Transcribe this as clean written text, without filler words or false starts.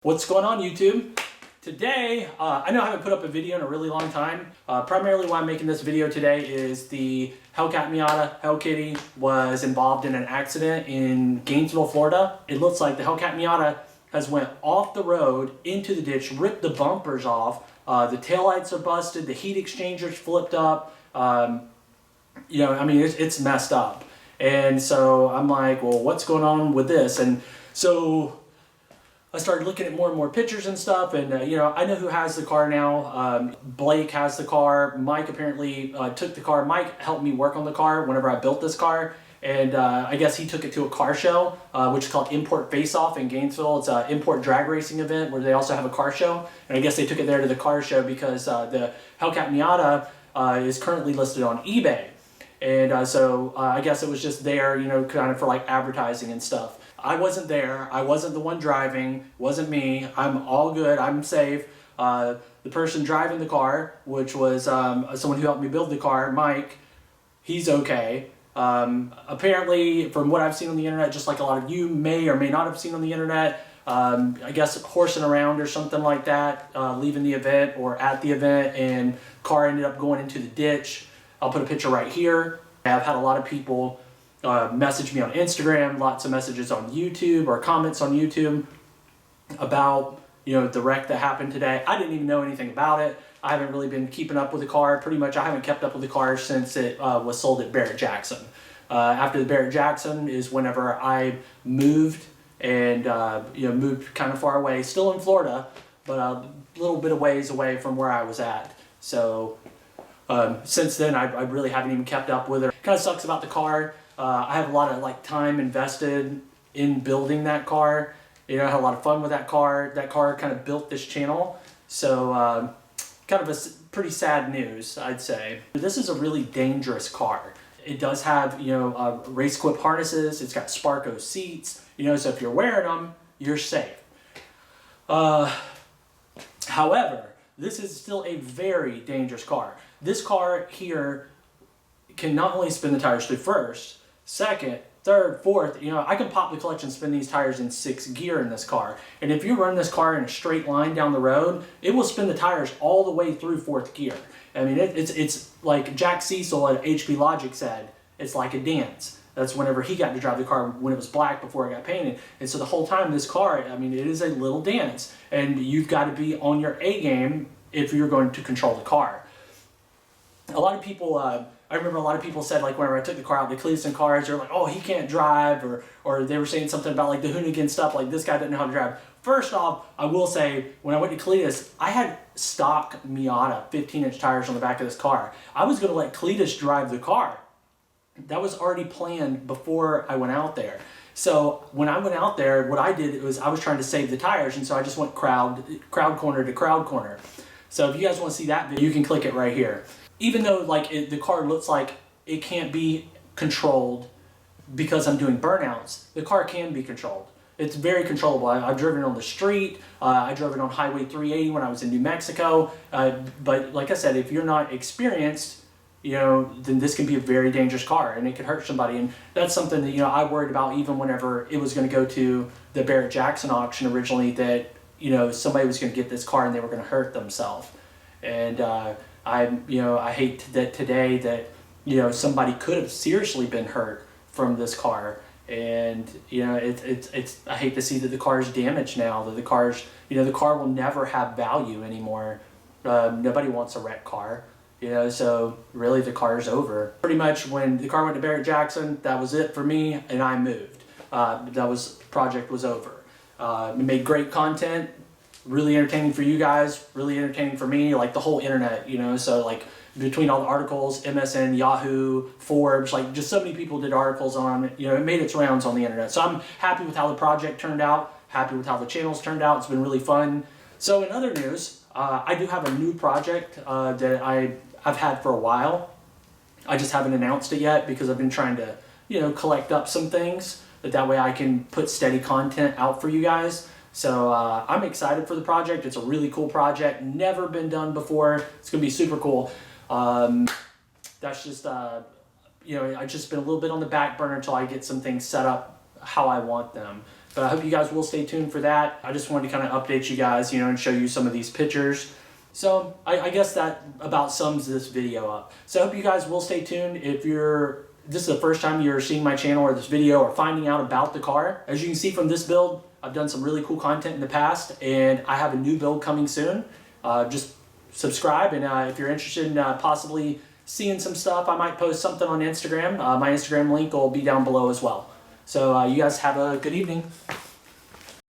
What's going on, YouTube? Today, I know I haven't put up a video in a really long time. Primarily why I'm making this video today is the Hellcat Miata, Hellkitty, was involved in an accident in Gainesville, Florida. It looks like the Hellcat Miata has went off the road into the ditch, ripped the bumpers off. The taillights are busted, the heat exchangers flipped up. It's messed up. And so I'm like, well, what's going on with this? And so I started looking at more and more pictures and stuff, and I know who has the car now. Blake has the car. Mike apparently took the car. Mike helped me work on the car whenever I built this car, and I guess he took it to a car show, which is called Import Face Off in Gainesville. It's an import drag racing event where they also have a car show, and I guess they took it there to the car show because the Hellcat Miata is currently listed on eBay, and so I guess it was just there, kind of for like advertising and stuff. I wasn't there. I wasn't the one driving. Wasn't me. I'm all good. I'm safe. The person driving the car, which was someone who helped me build the car, Mike, he's okay. Apparently, from what I've seen on the internet, just like a lot of you may or may not have seen on the internet, I guess horsing around or something like that, leaving the event or at the event, and car ended up going into the ditch. I'll put a picture right here. I've had a lot of people message me on Instagram, lots of messages on YouTube or comments on YouTube about the wreck that happened today. I didn't even know anything about it. I haven't really been keeping up with the car. Pretty much I haven't kept up with the car since it was sold at Barrett-Jackson. After the Barrett-Jackson is whenever I moved and moved kind of far away, still in Florida, but a little bit of ways away from where I was at. So since then I really haven't even kept up with it. Kind of sucks about the car. I have a lot of time invested in building that car. I had a lot of fun with that car. That car kind of built this channel. So kind of pretty sad news, I'd say. This is a really dangerous car. It does have, race clip harnesses. It's got Sparco seats, so if you're wearing them, you're safe. However, this is still a very dangerous car. This car here can not only spin the tires through first, second, third, fourth, I can pop the clutch and spin these tires in 6th gear in this car. And if you run this car in a straight line down the road, it will spin the tires all the way through 4th gear. I mean, it's like Jack Cecil at HP Logic said, it's like a dance. That's whenever he got to drive the car when it was black before it got painted. And so the whole time this car, it is a little dance. And you've got to be on your A game if you're going to control the car. A lot of people, I remember a lot of people said, whenever I took the car out to Cleveland cars, they're like, oh, he can't drive, or they were saying something about the Hoonigan stuff, this guy didn't know how to drive. First off, I will say, when I went to Cletus, I had stock Miata 15-inch tires on the back of this car. I was going to let Cletus drive the car. That was already planned before I went out there. So when I went out there, what I did was I was trying to save the tires, and so I just went crowd corner to crowd corner. So if you guys want to see that video, you can click it right here. Even though the car looks like it can't be controlled because I'm doing burnouts, the car can be controlled. It's very controllable. I've driven it on the street. I drove it on Highway 380 when I was in New Mexico. But like I said, if you're not experienced, then this can be a very dangerous car and it could hurt somebody. And that's something that I worried about even whenever it was going to go to the Barrett-Jackson auction originally, that somebody was going to get this car and they were going to hurt themselves. And I hate that today that somebody could have seriously been hurt from this car, and I hate to see that the car is damaged now. That the car will never have value anymore. Nobody wants a wrecked car, so really the car is over. Pretty much when the car went to Barrett-Jackson, that was it for me, and I moved. Project was over. We made great content. Really entertaining for you guys, really entertaining for me, the whole internet, so between all the articles, MSN, Yahoo, Forbes, just so many people did articles on it, it made its rounds on the internet. So I'm happy with how the project turned out, happy with how the channels turned out. It's been really fun. So in other news, I do have a new project that I've had for a while. I just haven't announced it yet because I've been trying to, collect up some things, that way I can put steady content out for you guys. So I'm excited for the project. It's a really cool project, never been done before. It's gonna be super cool. That's just, I've just been a little bit on the back burner until I get some things set up how I want them. But I hope you guys will stay tuned for that. I just wanted to kind of update you guys, and show you some of these pictures. So I guess that about sums this video up. So I hope you guys will stay tuned. If this is the first time you're seeing my channel or this video or finding out about the car, as you can see from this build, I've done some really cool content in the past, and I have a new build coming soon. Just subscribe, and if you're interested in possibly seeing some stuff, I might post something on Instagram. My Instagram link will be down below as well. So you guys have a good evening.